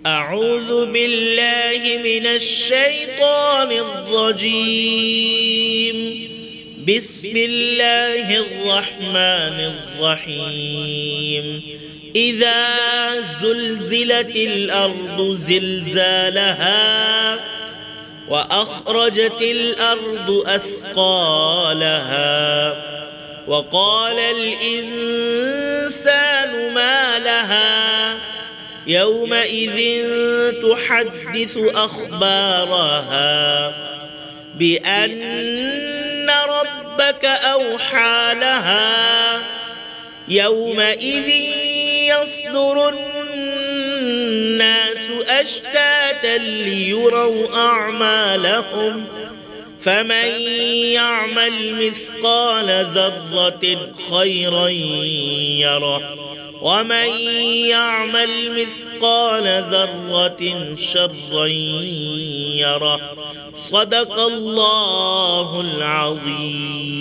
أعوذ بالله من الشيطان الرجيم. بسم الله الرحمن الرحيم. إذا زلزلت الأرض زلزالها وأخرجت الأرض أثقالها وقال الإنسان ما لها يومئذ تحدث أخبارها بأن ربك أوحى لها يومئذ يصدر الناس أشتاتا ليروا أعمالهم فمن يعمل مثقال ذرة خيرا يره ومن يعمل مثقال ذرة شرا يره. صدق الله العظيم.